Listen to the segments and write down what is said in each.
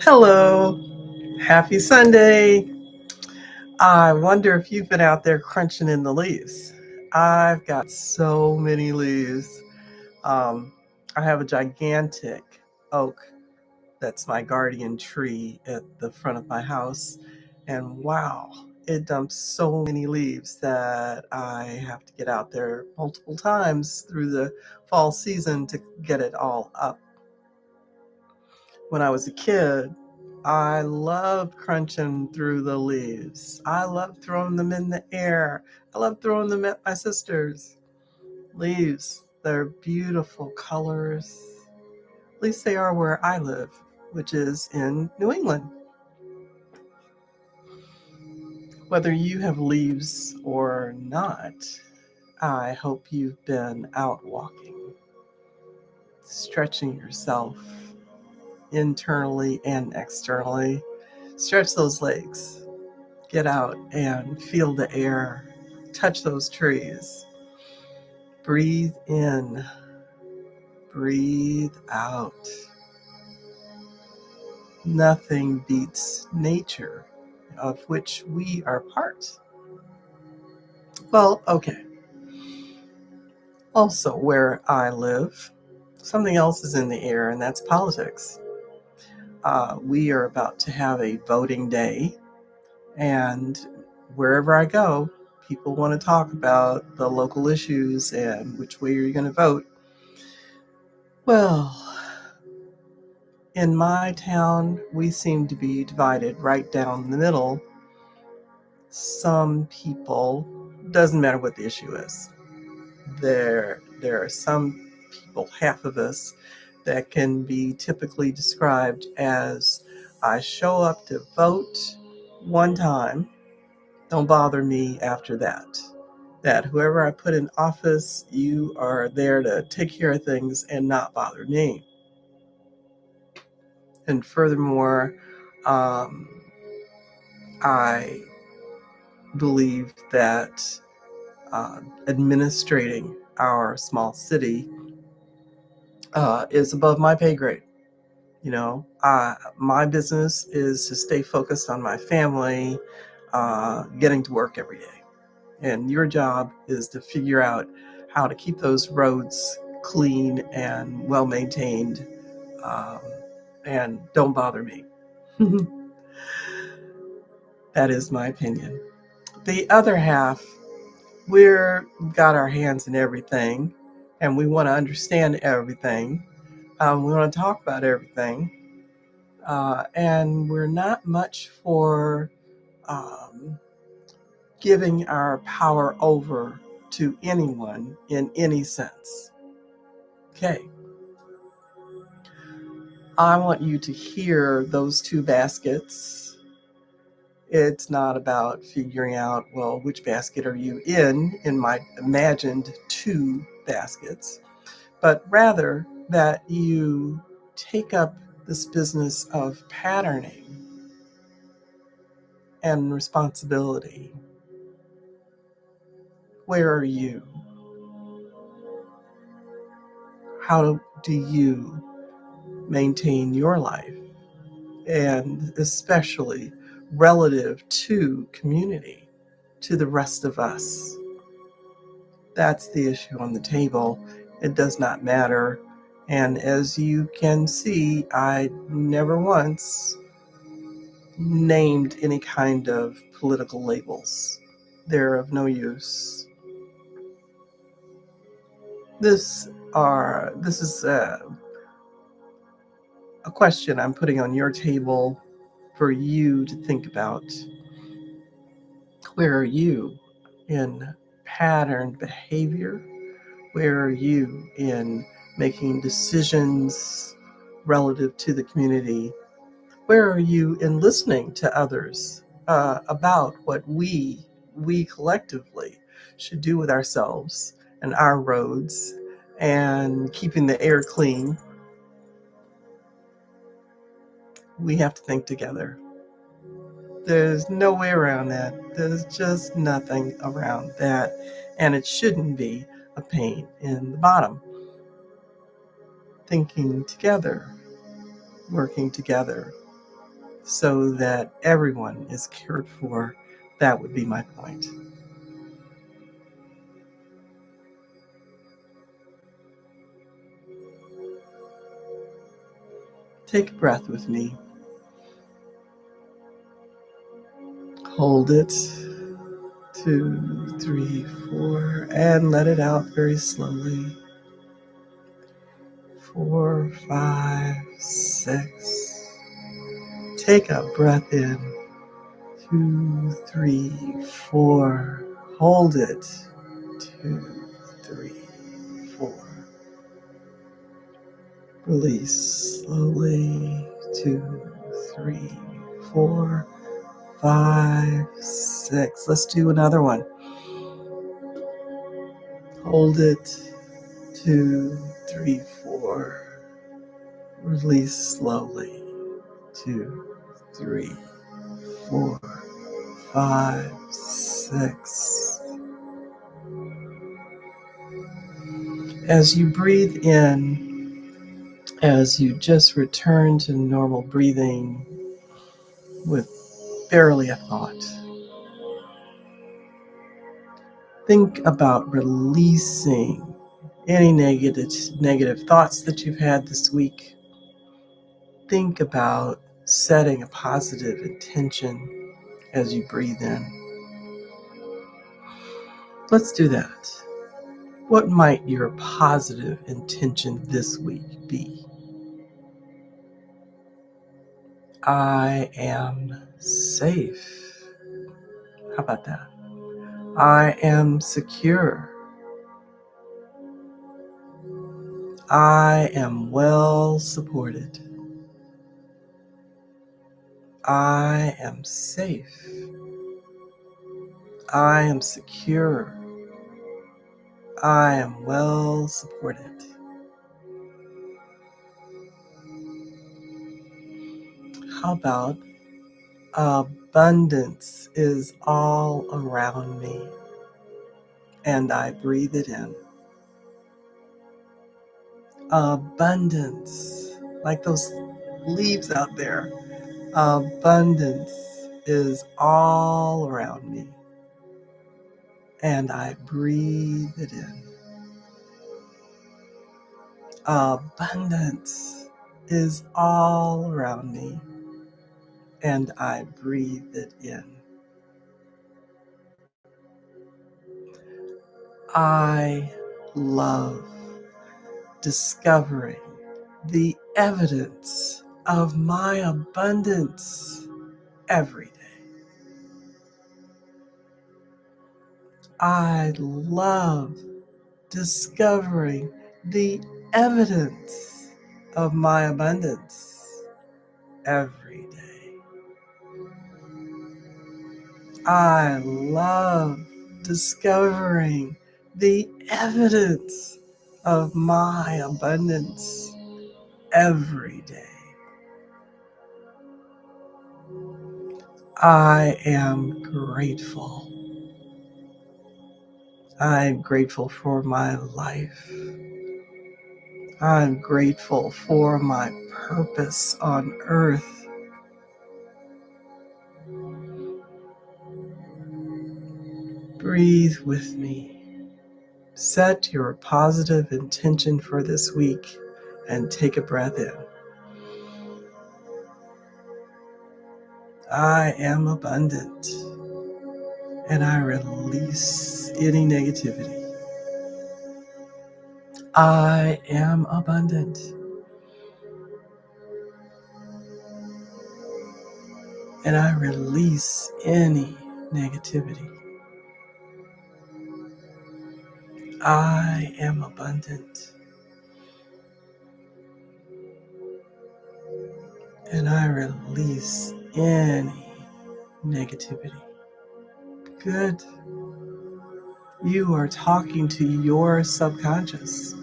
Hello, happy Sunday. I wonder if you've been out there crunching in the leaves. I've got so many leaves. Um, I have a gigantic oak that's my guardian tree at the front of my house. And wow, it dumps so many leaves that I have to get out there multiple times through the fall season to get it all up. When I was a kid, I loved crunching through the leaves. I loved throwing them in the air. I loved throwing them at my sisters. Leaves, they're beautiful colors. At least they are where I live, which is in New England. Whether you have leaves or not, I hope you've been out walking, stretching yourself internally and externally. Stretch those legs. Get out and feel the air, touch those trees. Breathe in, breathe out. Nothing beats nature, of which we are part. Well, okay. Also, where I live, something else is in the air, and that's politics. We are about to have a voting day, and wherever I go, people want to talk about the local issues and which way you're going to vote. Well, in my town, we seem to be divided right down the middle. Some people, doesn't matter what the issue is. There are some people, half of us, that can be typically described as I show up to vote one time, don't bother me after that. That whoever I put in office, you are there to take care of things and not bother me. And furthermore, um, I believe that administrating our small city is above my pay grade. My business is to stay focused on my family, getting to work every day. And your job is to figure out how to keep those roads clean and well maintained, um, and don't bother me. That is my opinion. The other half, we're got our hands in everything, and we want to understand everything. We want to talk about everything, and we're not much for um, giving our power over to anyone in any sense. Okay, I want you to hear those two baskets. It's not about figuring out, well, which basket are you in my imagined two baskets, but rather that you take up this business of patterning and responsibility. Where are you? How do you maintain your life? And especially relative to community, to the rest of us. That's the issue on the table. It does not matter. And as you can see, I never once named any kind of political labels. They're of no use. This is a question I'm putting on your table for you to think about. Where are you in patterned behavior? Where are you in making decisions relative to the community? Where are you in listening to others about what we collectively should do with ourselves and our roads and keeping the air clean? We have to think together. There's no way around that. There's just nothing around that. And it shouldn't be a pain in the bottom. Thinking together, working together, so that everyone is cared for. That would be my point. Take a breath with me. Hold it. 2, 3, 4, and let it out very slowly. 4, 5, 6. Take a breath in. 2, 3, 4. Hold it. 2, 3, 4. Release slowly. 2, 3, 4, 5, 6. Let's do another one. Hold it. 2, 3, 4. Release slowly. 2, 3, 4, 5, 6. As you breathe in, as you just return to normal breathing with barely a thought, think about releasing any negative thoughts that you've had this week. Think about setting a positive intention as you breathe in. Let's do that. What might your positive intention this week be? I am safe. How about that? I am secure. I am well supported. I am safe. I am secure. I am well supported. How about abundance is all around me and I breathe it in? Abundance, like those leaves out there. Abundance is all around me and I breathe it in. Abundance is all around me and I breathe it in. I love discovering the evidence of my abundance every day. I love discovering the evidence of my abundance every day. I love discovering the evidence of my abundance every day. I am grateful. I'm grateful for my life. I'm grateful for my purpose on earth. Breathe with me. Set your positive intention for this week and take a breath in. I am abundant and I release any negativity. I am abundant and I release any negativity. I am abundant and I release any negativity. Good. You are talking to your subconscious.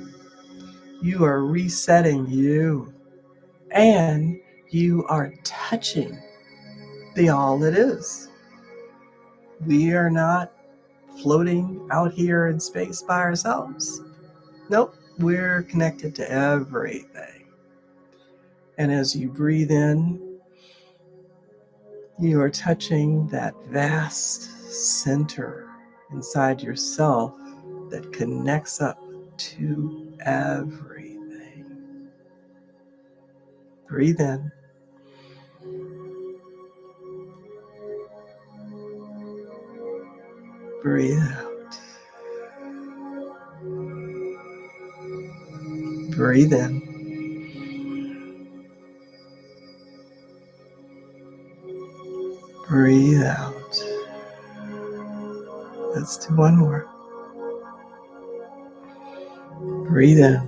You are resetting you and you are touching the all that is. We are not floating out here in space by ourselves. Nope, we're connected to everything. And as you breathe in, You are touching that vast center inside yourself that connects up to everything. Breathe in. Breathe out. Breathe in. Breathe out. Let's do one more. Breathe in.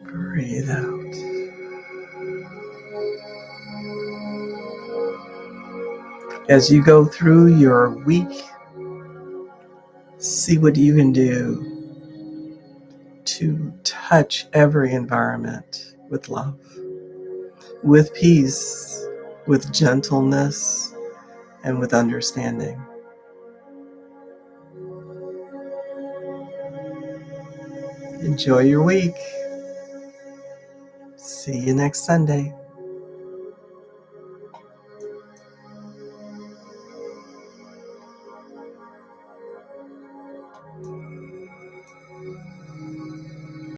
Breathe out. As you go through your week, see what you can do to touch every environment with love, with peace, with gentleness, and with understanding. Enjoy your week. See you next Sunday.